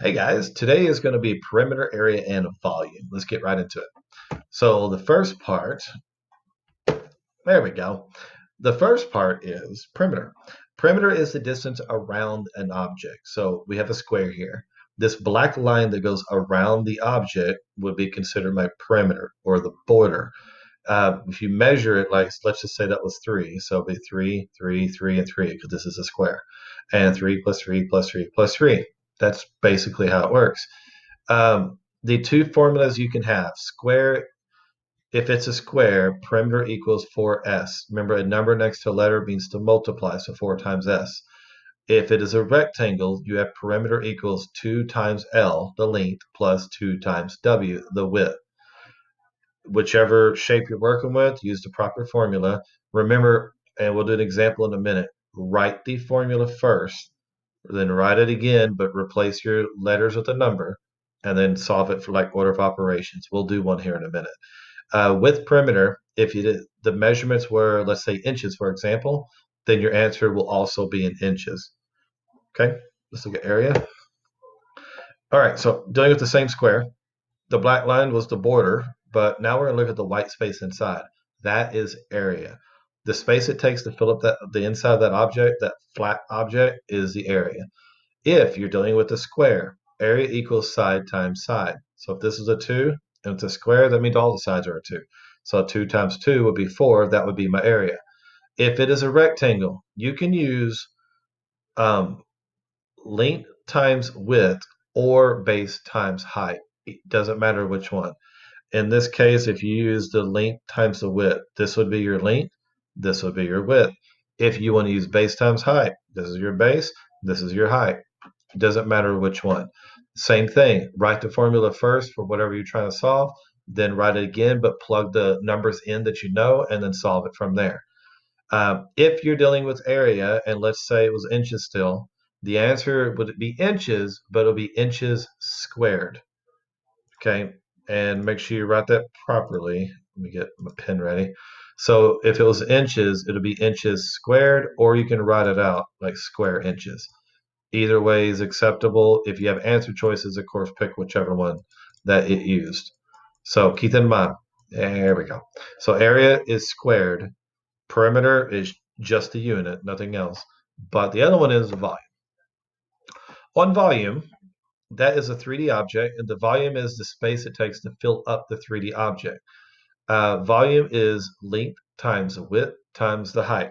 Hey guys, today is going to be perimeter, area, and volume. Let's get right into it. So the first part, there we go. The first part is perimeter. Perimeter is the distance around an object. So we have a square here. This black line that goes around the object would be considered my perimeter or the border. If you measure it, like let's just say that was 3, so it'll be 3, 3, 3, and 3 because this is a square, and 3 plus 3 plus 3 plus 3. That's basically how it works. The two formulas you can have square, if it's a square, perimeter equals 4s. Remember, a number next to a letter means to multiply, so 4 times s. If it is a rectangle, you have perimeter equals 2 times L, the length, plus 2 times W, the width. Whichever shape you're working with, use the proper formula. Remember, and we'll do an example in a minute, write the formula first, then write it again, but replace your letters with a number, and then solve it for like order of operations. We'll do one here in a minute. With perimeter, if you did, the measurements were, let's say, inches, for example, then your answer will also be in inches. Okay, let's look at area. All right, so dealing with the same square, the black line was the border, but now we're going to look at the white space inside. That is area. The space it takes to fill up the inside of that object, that flat object, is the area. If you're dealing with a square, area equals side times side. So if this is a 2 and it's a square, that means all the sides are a 2. So 2 times 2 would be 4. That would be my area. If it is a rectangle, you can use um, length times width or base times height. It doesn't matter which one. In this case, if you use the length times the width, this would be your length, this would be your width. If you want to use base times height, this is your base, this is your height. It doesn't matter which one. Same thing, write the formula first for whatever you're trying to solve, then write it again, but plug the numbers in that you know, and then solve it from there. If you're dealing with area, and let's say it was inches still, the answer would be inches, but it'll be inches squared. Okay, and make sure you write that properly. Let me get my pen ready. So if it was inches, it'll be inches squared, or you can write it out like square inches. Either way is acceptable. If you have answer choices, of course, pick whichever one that it used. So keep that in mind. There we go. So area is squared. Perimeter is just a unit, nothing else. But the other one is volume. On volume, that is a 3D object, and the volume is the space it takes to fill up the 3D object. Volume is length times the width times the height.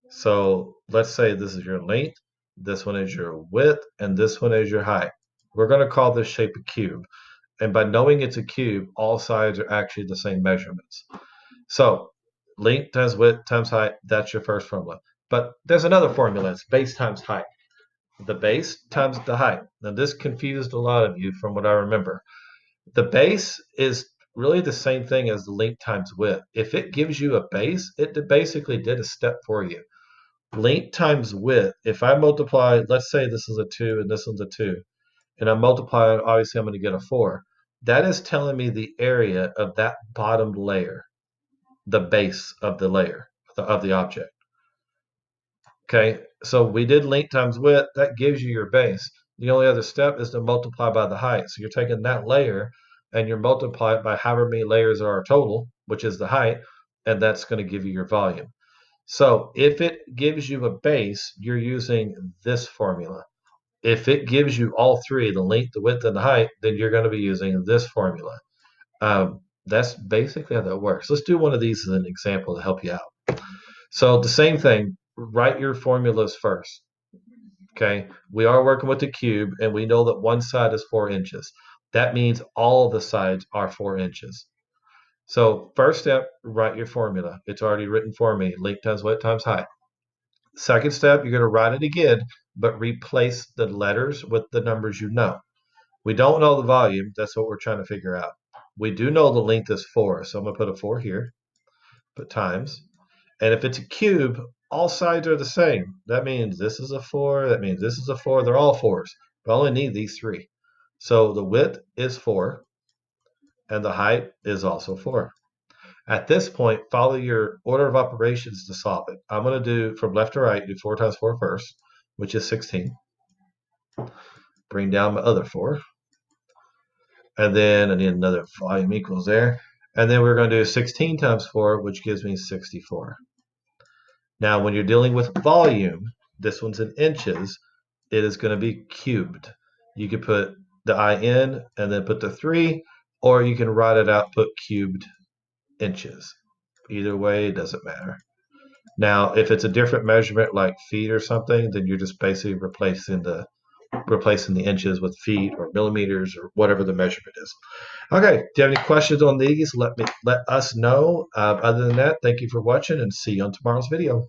So let's say this is your length, this one is your width, and this one is your height. We're going to call this shape a cube. And by knowing it's a cube, all sides are actually the same measurements. So length times width times height, that's your first formula. But there's another formula, it's base times height. The base times the height. Now this confused a lot of you from what I remember. The base is really the same thing as the length times width. If it gives you a base, it basically did a step for you. Length times width, if I multiply, let's say this is a 2 and this one's a 2, and I multiply it, obviously I'm going to get a 4. That is telling me the area of that bottom layer, the base of the layer, of the object. Okay, so we did length times width, that gives you your base. The only other step is to multiply by the height. So you're taking that layer and you're multiplying it by however many layers are total, which is the height, and that's going to give you your volume. So if it gives you a base, you're using this formula. If it gives you all three, the length, the width, and the height, then you're going to be using this formula. That's basically how that works. Let's do one of these as an example to help you out. So the same thing, write your formulas first. Okay, we are working with the cube, and we know that one side is 4 inches. That means all of the sides are 4 inches. So first step, write your formula. It's already written for me, length times width times height. Second step, you're going to write it again, but replace the letters with the numbers you know. We don't know the volume. That's what we're trying to figure out. We do know the length is 4, so I'm going to put a 4 here, put times. And if it's a cube, all sides are the same. That means this is a 4, that means this is a 4. They're all 4s. But I only need these 3. So the width is 4, and the height is also 4. At this point, follow your order of operations to solve it. I'm going to do from left to right, do 4 times 4 first, which is 16. bring down my other 4. And then I need another volume equals there. And then we're going to do 16 times 4, which gives me 64. Now, when you're dealing with volume, this one's in inches, it is going to be cubed. You could put the I in and then put the 3, or you can write it out, put cubed inches. Either way, it doesn't matter. Now, if it's a different measurement like feet or something, then you're just basically replacing the inches with feet or millimeters or whatever the measurement is. Okay, do you have any questions on these? Let us know. Other than that, thank you for watching and see you on tomorrow's video.